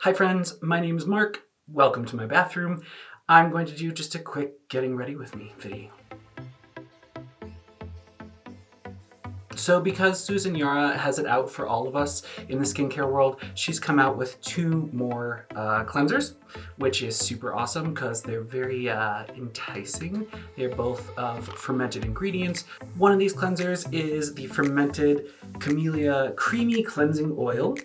Hi friends, my name is Mark. Welcome to my bathroom. I'm going to do just a quick getting ready with me video. So because Susan Yara has it out for all of us in the skincare world, she's come out with two more cleansers, which is super awesome because they're very enticing. They're both of fermented ingredients. One of these cleansers is the Fermented Camellia Creamy Cleansing Oil.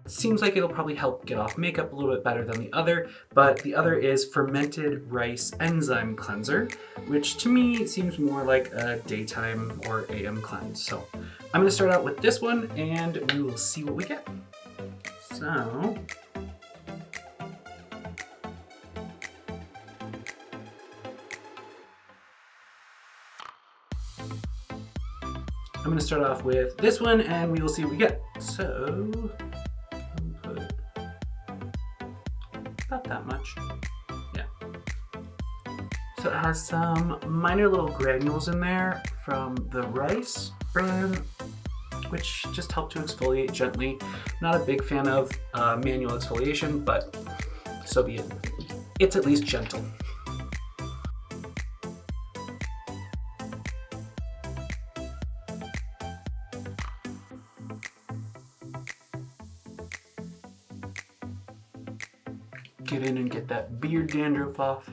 Seems like it'll probably help get off makeup a little bit better than the other, but the other is Fermented Rice Enzyme Cleanser, which to me seems more like a daytime or AM cleanse. So I'm going to start out with this one and we will see what we get. So I'm going to start off with this one and we will see what we get. So about that much. Yeah. So it has some minor little granules in there from the rice brand, which just help to exfoliate gently. Not a big fan of manual exfoliation, but so be it. It's at least gentle. Get in and get that beard dandruff off.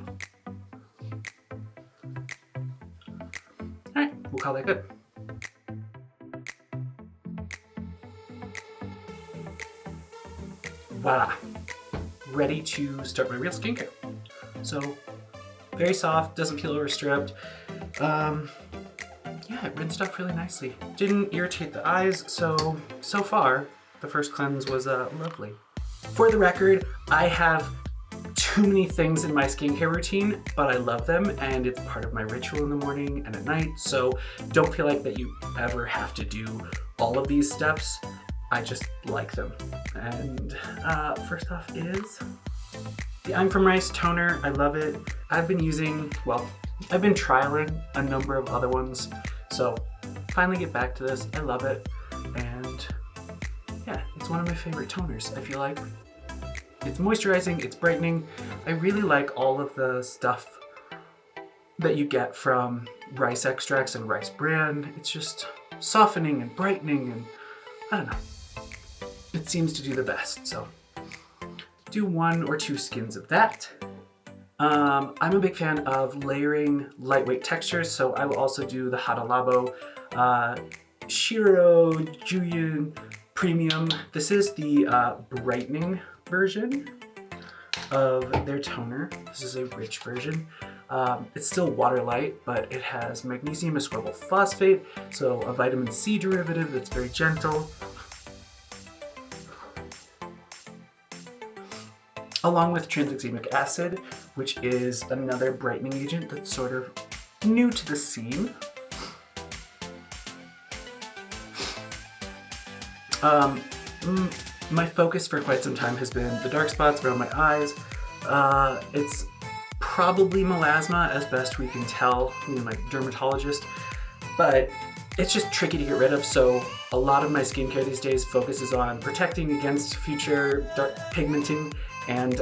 Alright, we'll call that good. Voila! Ready to start my real skincare. So, very soft, doesn't feel overstripped. Yeah, it rinsed off really nicely. Didn't irritate the eyes, so far, the first cleanse was lovely. For the record, I have too many things in my skincare routine, but I love them and it's part of my ritual in the morning and at night, so don't feel like that you ever have to do all of these steps. I just like them. And first off is the I'm From Rice toner. I love it. I've been trialing a number of other ones, so finally get back to this. I love it, and yeah, it's one of my favorite toners. I feel like it's moisturizing, it's brightening. I really like all of the stuff that you get from rice extracts and rice bran. It's just softening and brightening, and I don't know. It seems to do the best, so do 1 or 2 skins of that. I'm a big fan of layering lightweight textures, so I will also do the HadaLabo Shirojyun Premium. This is the brightening version of their toner. This is a rich version. It's still water light, but it has magnesium ascorbyl phosphate, so a vitamin C derivative that's very gentle, along with tranexamic acid, which is another brightening agent that's sort of new to the scene. My focus for quite some time has been the dark spots around my eyes. It's probably melasma as best we can tell, like dermatologist, but it's just tricky to get rid of, so a lot of my skincare these days focuses on protecting against future dark pigmenting and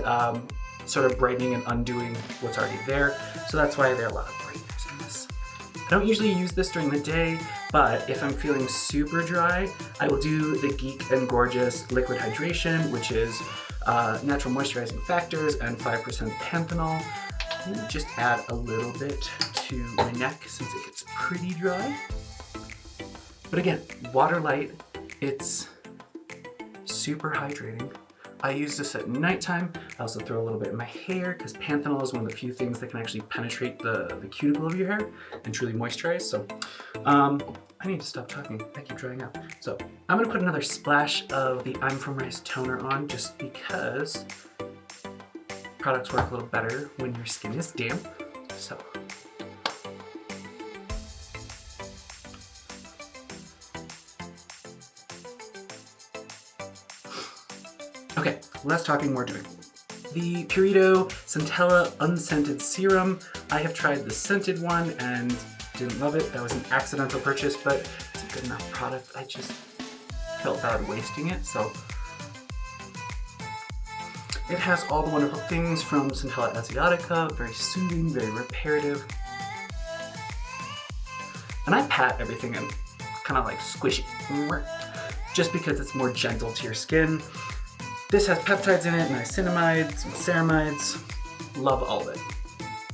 sort of brightening and undoing what's already there. So that's why there are a lot of brighteners in this. I don't usually use this during the day, but if I'm feeling super dry, I will do the Geek and Gorgeous Liquid Hydration, which is natural moisturizing factors and 5% panthenol. Just add a little bit to my neck since it gets pretty dry. But again, water light, it's super hydrating. I use this at nighttime. I also throw a little bit in my hair because panthenol is one of the few things that can actually penetrate the cuticle of your hair and truly moisturize. So I need to stop talking. I keep drying out. So I'm gonna put another splash of the I'm From Rice toner on just because products work a little better when your skin is damp. So okay, less talking, more doing. The Purito Centella Unscented Serum. I have tried the scented one and didn't love it. That was an accidental purchase, but it's a good enough product. felt bad wasting it, so it has all the wonderful things from Centella asiatica, very soothing, very reparative. And I pat everything in, kind of like squishy, just because it's more gentle to your skin. This has peptides in it, niacinamides, and ceramides. Love all of it.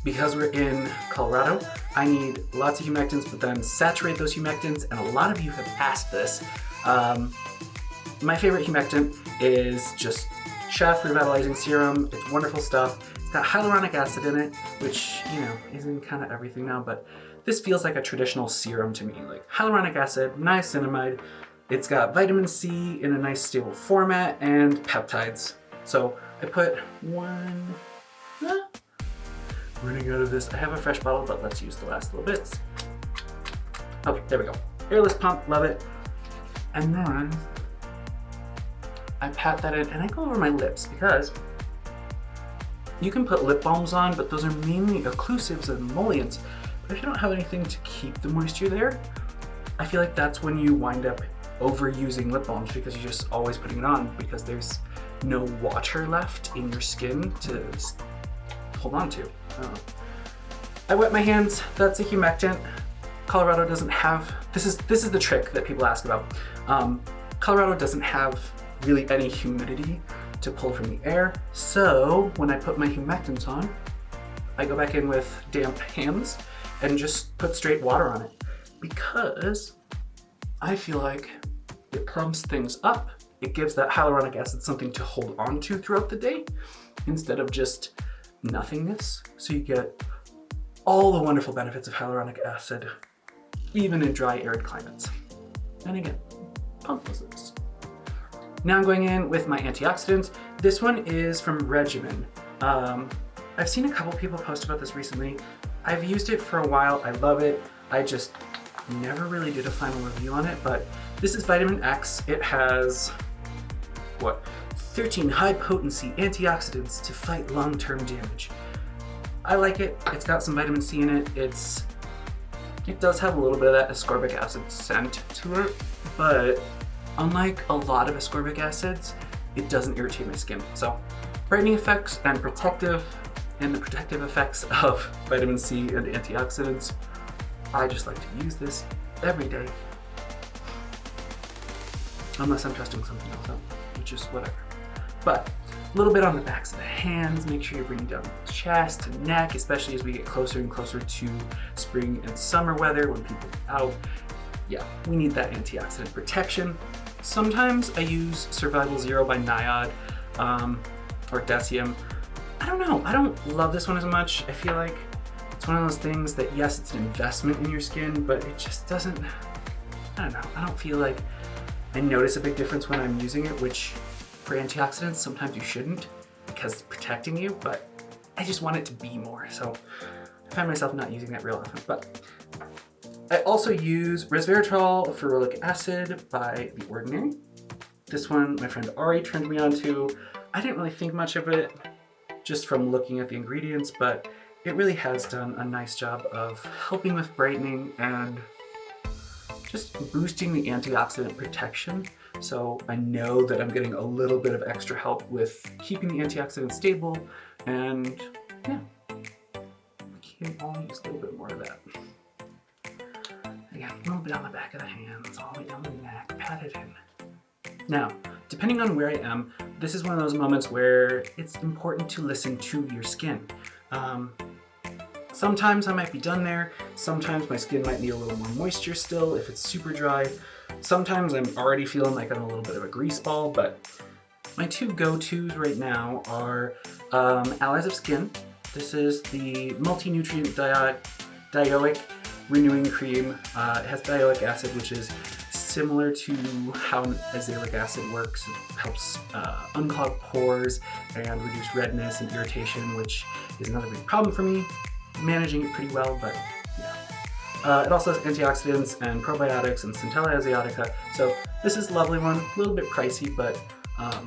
Because we're in Colorado, I need lots of humectants, but then saturate those humectants, and a lot of you have asked this. My favorite humectant is just Schaf Revitalizing Serum. It's wonderful stuff. It's got hyaluronic acid in it, which, you know, is in kind of everything now, but this feels like a traditional serum to me. Like hyaluronic acid, niacinamide, it's got vitamin C in a nice stable format, and peptides. So I put one, running out of this. I have a fresh bottle, but let's use the last little bits. Okay, there we go. Airless pump, love it. And then I pat that in and I go over my lips because you can put lip balms on, but those are mainly occlusives and emollients. But if you don't have anything to keep the moisture there, I feel like that's when you wind up overusing lip balms because you're just always putting it on because there's no water left in your skin to hold on to. I wet my hands. That's a humectant. Colorado doesn't have, this is the trick that people ask about. Colorado doesn't have really any humidity to pull from the air. So when I put my humectants on, I go back in with damp hands and just put straight water on it because I feel like it plumps things up. It gives that hyaluronic acid something to hold on to throughout the day instead of just nothingness. So you get all the wonderful benefits of hyaluronic acid, even in dry, arid climates. And again, pump those lips. Now I'm going in with my antioxidants. This one is from Regimen. I've seen a couple people post about this recently. I've used it for a while. I love it. I just never really did a final review on it, but this is Vitamin X. It has, 13 high-potency antioxidants to fight long-term damage. I like it. It's got some vitamin C in it. It does have a little bit of that ascorbic acid scent to it, but unlike a lot of ascorbic acids, it doesn't irritate my skin. So brightening effects and the protective effects of vitamin C and antioxidants, I just like to use this every day. Unless I'm testing something else out, which is whatever. But a little bit on the backs of the hands, make sure you're bringing down the chest and neck, especially as we get closer and closer to spring and summer weather when people are out. Yeah, we need that antioxidant protection. Sometimes I use Survival Zero by Niod or Decium. I don't know, I don't love this one as much. I feel like it's one of those things that, yes, it's an investment in your skin, but it just doesn't, I don't know, I don't feel like I notice a big difference when I'm using it, which for antioxidants, sometimes you shouldn't because it's protecting you, but I just want it to be more. So I find myself not using that real often. But I also use Resveratrol Ferulic acid by The Ordinary. This one, my friend Ari turned me on to. I didn't really think much of it just from looking at the ingredients, but it really has done a nice job of helping with brightening and just boosting the antioxidant protection. So I know that I'm getting a little bit of extra help with keeping the antioxidants stable, and yeah, I can only use a little bit more of that. Again, a little bit on the back of the hands, all the way down the neck, pat it in. Now, depending on where I am, this is one of those moments where it's important to listen to your skin. Sometimes I might be done there. Sometimes my skin might need a little more moisture still if it's super dry. Sometimes I'm already feeling like I'm a little bit of a grease ball, but my two go-tos right now are Allies of Skin. This is the multi-nutrient dioic renewing cream. It has dioic acid, which is similar to how azelaic acid works. It helps unclog pores and reduce redness and irritation, which is another big problem for me. Managing it pretty well, but yeah. It also has antioxidants and probiotics and Centella asiatica. So this is a lovely one, a little bit pricey, but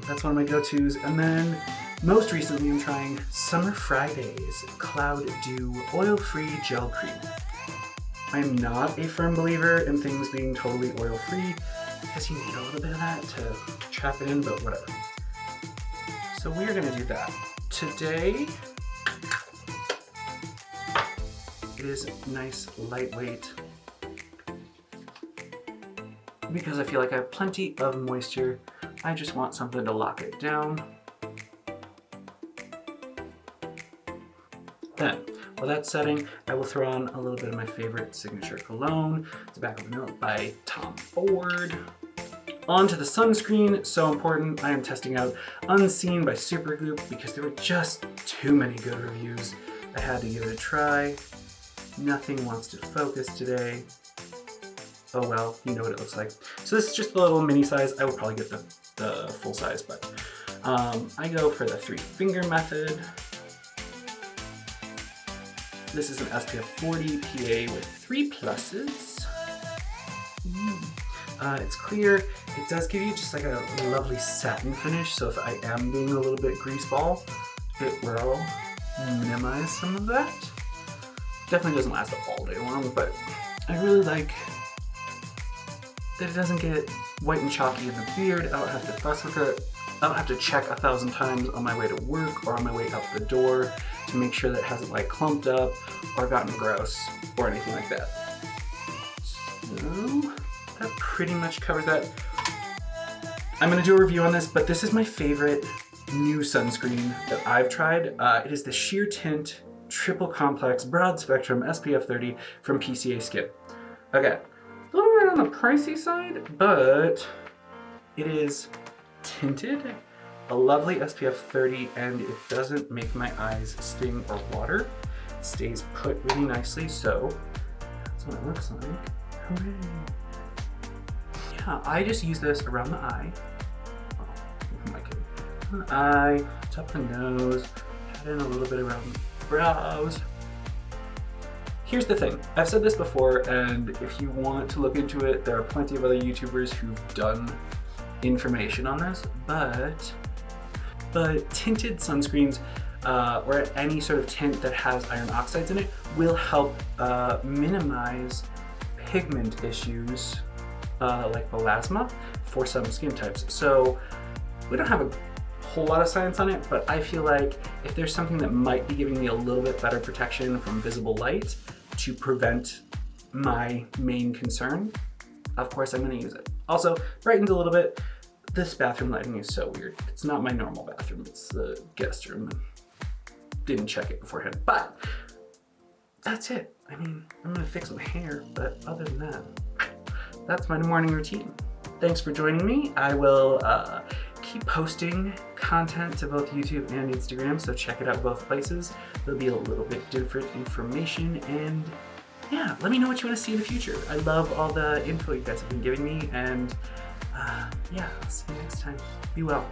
that's one of my go-tos. And then most recently I'm trying Summer Fridays Cloud Dew Oil-Free Gel Cream. I'm not a firm believer in things being totally oil-free. I guess you need a little bit of that to trap it in, but whatever. So we're gonna do that. Today, it is nice, lightweight, because I feel like I have plenty of moisture. I just want something to lock it down. Then, while that's setting, I will throw on a little bit of my favorite signature cologne, Tobacco Vanilla by Tom Ford. On to the sunscreen, so important. I am testing out Unseen by Supergoop because there were just too many good reviews. I had to give it a try. Nothing wants to focus today. Oh well, you know what it looks like. So this is just the little mini size. I would probably get the full size, but I go for the 3-finger method. This is an SPF 40 PA with 3 pluses. It's clear. It does give you just like a lovely satin finish, so if I am being a little bit greaseball, it will minimize some of that. Definitely doesn't last all day long, but I really like that it doesn't get white and chalky in the beard. I don't have to fuss with it. I don't have to check 1,000 times on my way to work or on my way out the door to make sure that it hasn't like clumped up or gotten gross or anything like that. So that pretty much covers that. I'm gonna do a review on this, but this is my favorite new sunscreen that I've tried. It is the Sheer Tint Triple Complex Broad Spectrum SPF 30 from PCA Skin. Okay, a little bit on the pricey side, but it is tinted, a lovely SPF 30, and it doesn't make my eyes sting or water. It stays put really nicely, so that's what it looks like. Hooray. Yeah, I just use this around the eye. Oh, who am I kidding? On the eye, top of the nose, pat in a little bit around the brows. Here's the thing, I've said this before, and if you want to look into it, there are plenty of other YouTubers who've done information on this, but tinted sunscreens or any sort of tint that has iron oxides in it will help minimize pigment issues like melasma for some skin types. So we don't have a whole lot of science on it, but I feel like if there's something that might be giving me a little bit better protection from visible light to prevent my main concern, of course I'm going to use it. Also, brightens a little bit. This bathroom lighting is so weird. It's not my normal bathroom, it's the guest room. Didn't check it beforehand, but that's it. I mean, I'm gonna fix my hair, but other than that, that's my morning routine. Thanks for joining me. I will keep posting content to both YouTube and Instagram, so check it out both places. There'll be a little bit different information, and yeah, let me know what you want to see in the future. I love all the info you guys have been giving me, and yeah, I'll see you next time. Be well.